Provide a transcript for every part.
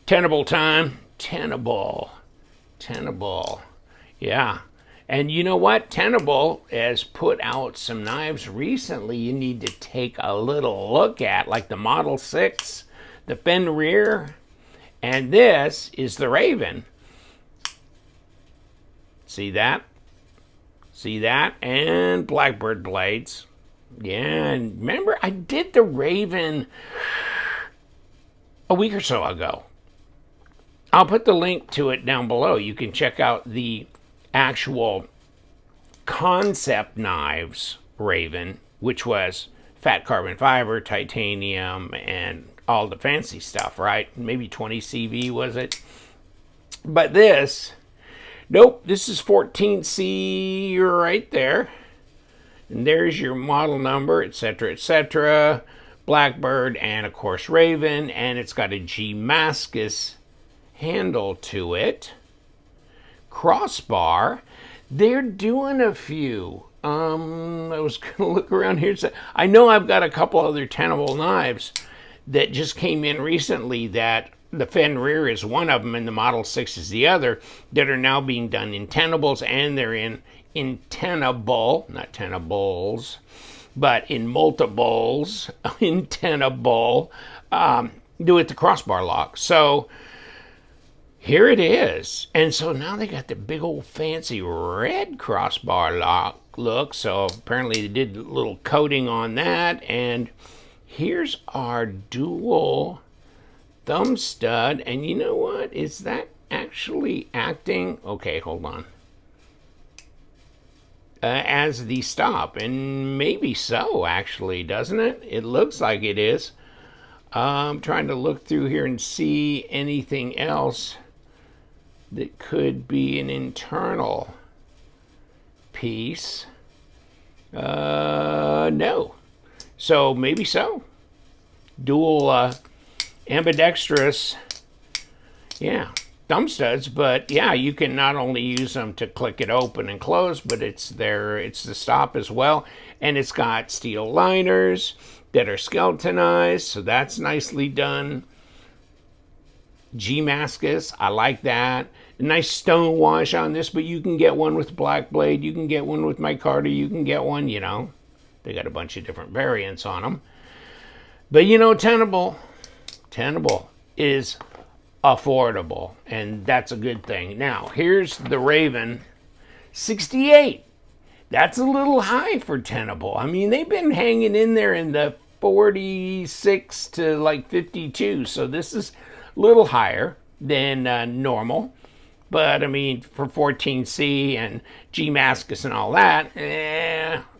Tenable time. Tenable. Tenable. Yeah. And you know what? Tenable has put out some knives recently you need to take a little look at, like the Model 6, the Fenrir, and this is the Raven. See that? See that? And Blackbird blades. Yeah, and remember I did the Raven a week or so ago. I'll put the link to it down below. You can check out the actual concept knives Raven, which was fat carbon fiber, titanium, and all the fancy stuff, right? Maybe 20 CV was it? But this, nope, this is 14C right there. And there's your model number, etc., etc. Blackbird and, of course, Raven. And it's got a Damascus handle to it. Crossbar. They're doing a few. I was going to look around here. I know I've got a couple other Tenable knives that just came in recently that the Fenrir is one of them and the Model 6 is the other that are now being done in Tenables, and they're in Tenable, not Tenables, but in multiples, in Tenable, do it the crossbar lock. So here it is. And so now they got the big old fancy red crossbar lock look. So apparently they did a little coating on that. And here's our dual thumb stud. And you know what? Is that actually acting? Okay, hold on. As the stop. And maybe so, actually, doesn't it? It looks like it is. I'm trying to look through here and see anything else that could be an internal piece. No. So maybe so. Dual ambidextrous, yeah, thumb studs. But yeah, you can not only use them to click it open and close, but it's the stop as well. And it's got steel liners that are skeletonized, so that's nicely done. Damascus, I like that. A nice stone wash on this, but you can get one with black blade, you can get one with micarta, you can get one, you know. They got a bunch of different variants on them. But you know, Tenable is affordable, and that's a good thing. Now, here's the Raven 68. That's a little high for Tenable. I mean, they've been hanging in there in the 46 to like 52, so this is a little higher than normal. But I mean, for 14C and Damascus and all that,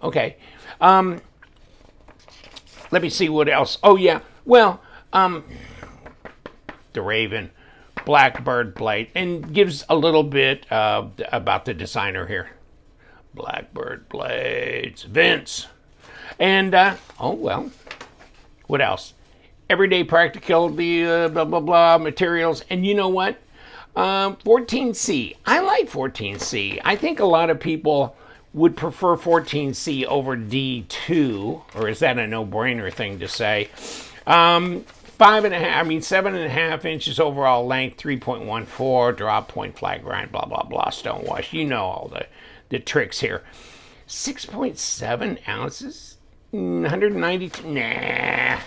okay. Let me see what else. Oh yeah, well, the Raven, Blackbird blade, and gives a little bit about the designer here. Blackbird blades, Vince, and oh well, what else? Everyday practicality, blah blah blah, materials, and you know what? 14C. I like 14C. I think a lot of people would prefer 14C over D2, or is that a no-brainer thing to say? 7.5 inches overall length, 3.14, drop point, flat grind, blah, blah, blah, stone wash. You know all the tricks here. 6.7 ounces, 192, nah,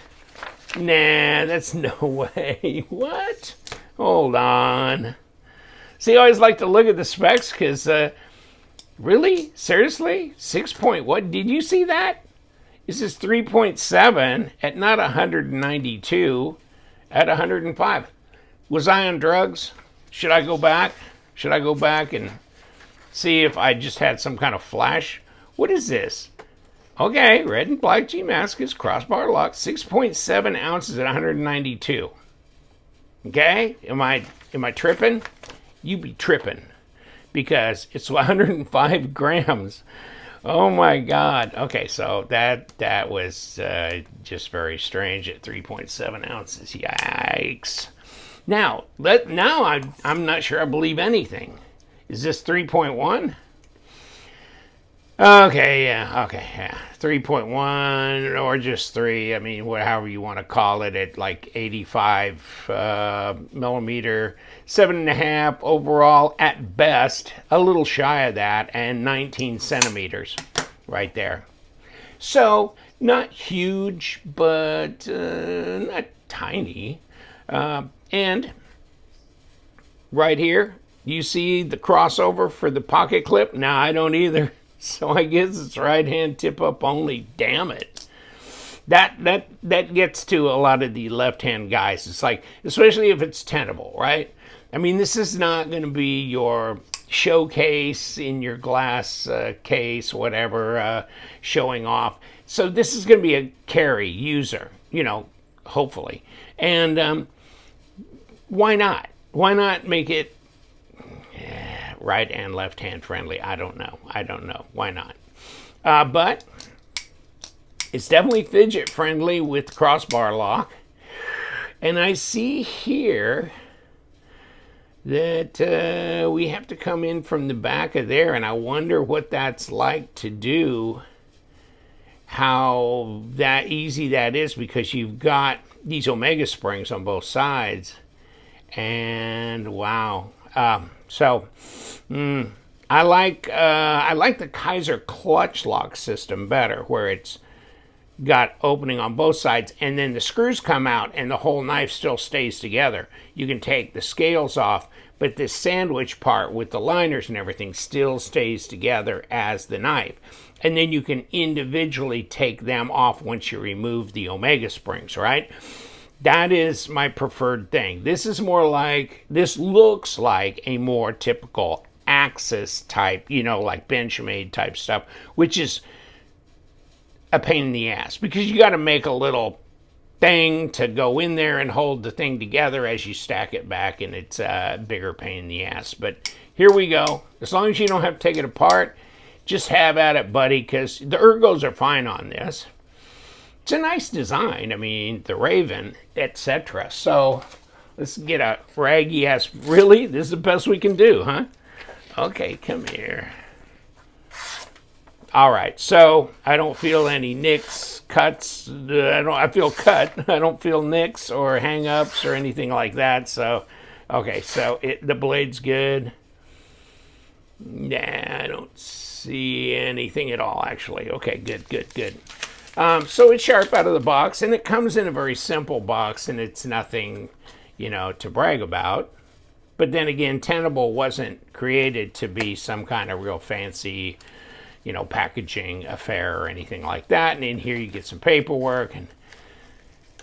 that's no way. What? Hold on. See, I always like to look at the specs because, really? Seriously? 6 point what? Did you see that? This is 3.7 at not 192, at 105. Was I on drugs? Should I go back? Should I go back and see if I just had some kind of flash? What is this? Okay, red and black Damascus crossbar lock, 6.7 ounces at 192. Okay, am I tripping? You be tripping, because it's 105 grams. Oh my God. Okay, so that was just very strange at 3.7 ounces. Yikes. Now I'm not sure I believe anything. Is this 3.1? Okay, yeah, okay, yeah. 3.1 or just 3. I mean, however you want to call it, at like 85 millimeter, 7.5 overall at best, a little shy of that, and 19 centimeters right there. So, not huge, but not tiny. And right here, you see the crossover for the pocket clip? Now, I don't either. So I guess it's right hand tip up only. Damn it. That gets to a lot of the left hand guys. It's like, especially if it's Tenable, right? I mean, this is not going to be your showcase in your glass case, whatever, showing off. So this is going to be a carry user, hopefully. And why not? Why not make it right and left hand friendly? I don't know. Why not? But it's definitely fidget friendly with crossbar lock. And I see here that we have to come in from the back of there, and I wonder what that's like to do, how that easy that is, because you've got these Omega springs on both sides. And wow. I like the Kaiser clutch lock system better, where it's got opening on both sides, and then the screws come out and the whole knife still stays together. You can take the scales off, but this sandwich part with the liners and everything still stays together as the knife. And then you can individually take them off once you remove the Omega springs, right? That is my preferred thing. This looks like a more typical Axis type, like Benchmade type stuff, which is a pain in the ass, because you got to make a little thing to go in there and hold the thing together as you stack it back, and it's a bigger pain in the ass. But here we go. As long as you don't have to take it apart, just have at it, buddy, because the ergos are fine on this. It's a nice design. I mean, the Raven, etc. So let's get a raggy ass. Really? This is the best we can do, huh? Okay, come here. All right, so I don't feel any nicks, cuts. I feel cut. I don't feel nicks or hang-ups or anything like that. So, okay, so the blade's good. Nah, I don't see anything at all, actually. Okay, good. So it's sharp out of the box, and it comes in a very simple box, and it's nothing, to brag about. But then again, Tenable wasn't created to be some kind of real fancy, packaging affair or anything like that. And in here you get some paperwork, and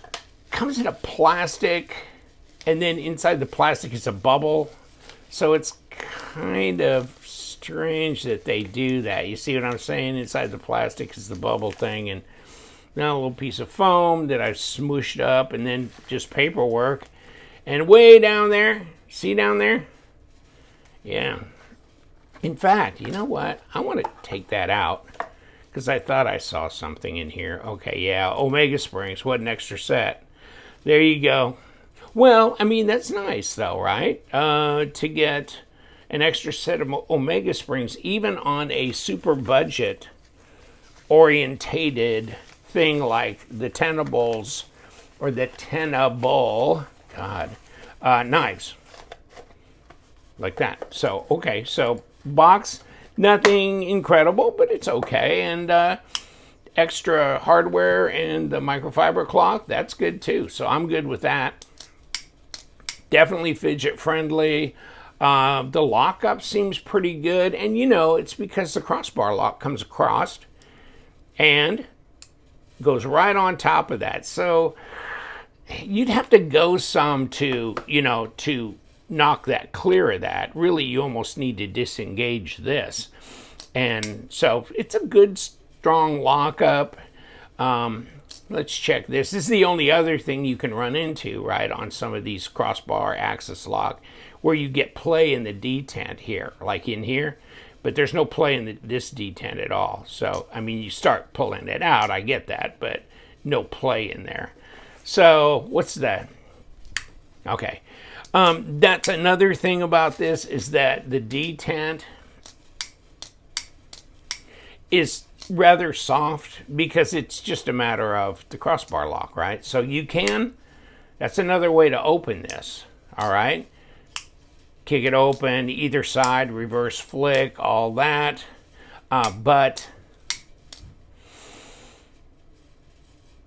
it comes in a plastic, and then inside the plastic is a bubble. So it's kind of strange that they do that. You see what I'm saying? Inside the plastic is the bubble thing, and now a little piece of foam that I've smooshed up, and then just paperwork. And way down there, see down there? Yeah. In fact, you know what? I want to take that out, because I thought I saw something in here. Okay, yeah, Omega springs. What an extra set. There you go. Well, I mean, that's nice, though, right? To get an extra set of Omega springs, even on a super budget orientated thing like the Tenables or the Tenable, knives like that. So, okay, so box, nothing incredible, but it's okay. And extra hardware and the microfiber cloth, that's good too. So I'm good with that. Definitely fidget friendly. The lockup seems pretty good, and it's because the crossbar lock comes across and goes right on top of that. So you'd have to go some to knock that clear of that. Really, you almost need to disengage this. And so it's a good, strong lockup. Let's check this. This is the only other thing you can run into, right, on some of these crossbar axis lock, where you get play in the detent here, like in here, but there's no play in this detent at all. So, I mean, you start pulling it out, I get that, but no play in there. So, what's that? Okay. That's another thing about this, is that the detent is rather soft because it's just a matter of the crossbar lock, right? So you can, that's another way to open this, all right? Kick it open, either side, reverse flick, all that. But,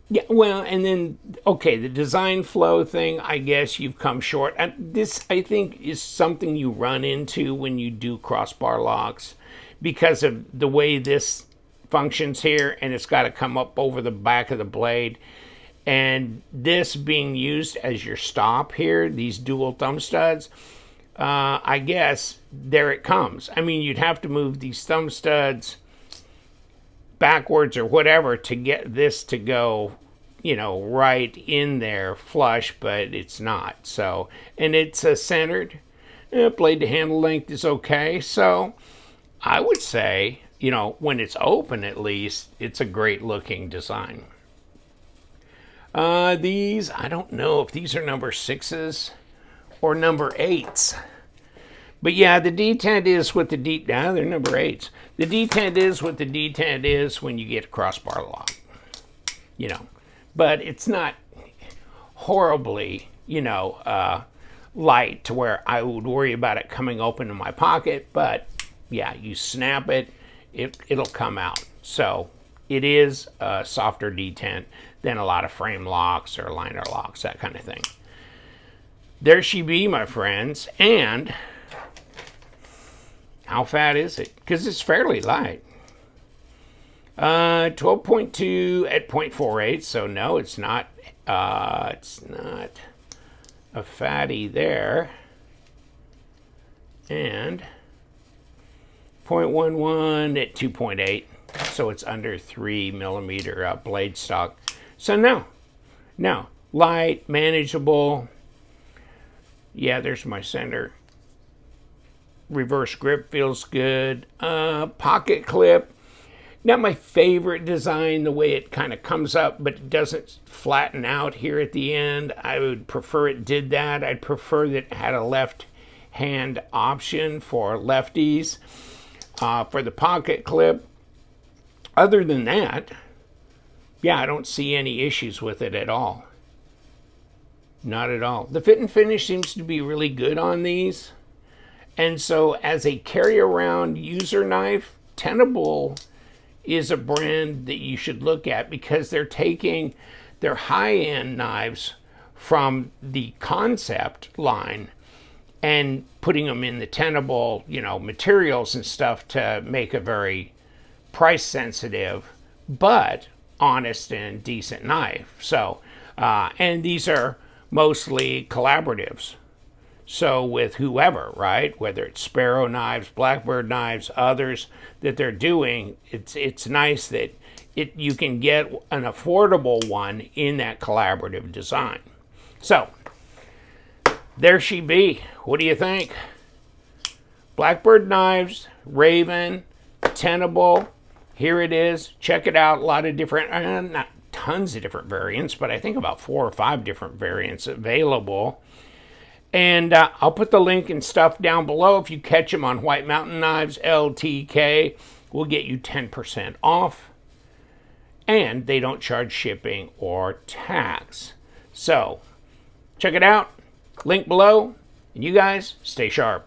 yeah, well, and then, okay, the design flow thing, I guess you've come short. This, I think, is something you run into when you do crossbar locks because of the way this functions here, and it's got to come up over the back of the blade. And this being used as your stop here, these dual thumb studs, I guess there it comes. I mean, you'd have to move these thumb studs backwards or whatever to get this to go, you know, right in there flush, but it's not. So, and it's centered. Blade to handle length is okay. So I would say, you know, when it's open at least, it's a great looking design. These, I don't know if these are number 6s or number 8s. But yeah, the detent is what the they're number 8s. The detent is what the detent is when you get a crossbar lock. You know, but it's not horribly, you know, light to where I would worry about it coming open in my pocket. But yeah, you snap it, it'll come out. So it is a softer detent than a lot of frame locks or liner locks, that kind of thing. There she be, my friends. And how fat is it? Because it's fairly light. 12.2 at 0.48, so no, it's not a fatty there. And 0.11 at 2.8, so it's under 3 millimeter blade stock. So no, light, manageable. Yeah, there's my center. Reverse grip feels good. Pocket clip. Not my favorite design, the way it kind of comes up, but it doesn't flatten out here at the end. I would prefer it did that. I'd prefer that it had a left hand option for lefties for the pocket clip. Other than that, yeah, I don't see any issues with it at all. Not at all. The fit and finish seems to be really good on these. And so as a carry-around user knife, Tenable is a brand that you should look at because they're taking their high-end knives from the Concept line and putting them in the Tenable, you know, materials and stuff to make a very price-sensitive but honest and decent knife. So, and these are mostly collaboratives. So with whoever, right, whether it's Sparrow knives, Blackbird knives, others that they're doing, it's nice that you can get an affordable one in that collaborative design. So there she be. What do you think? Blackbird knives, Raven, Tenable. Here it is. Check it out. A lot of different, not tons of different variants, but I think about 4 or 5 different variants available. And I'll put the link and stuff down below. If you catch them on White Mountain Knives, LTK, will get you 10% off. And they don't charge shipping or tax. So check it out. Link below. And you guys, stay sharp.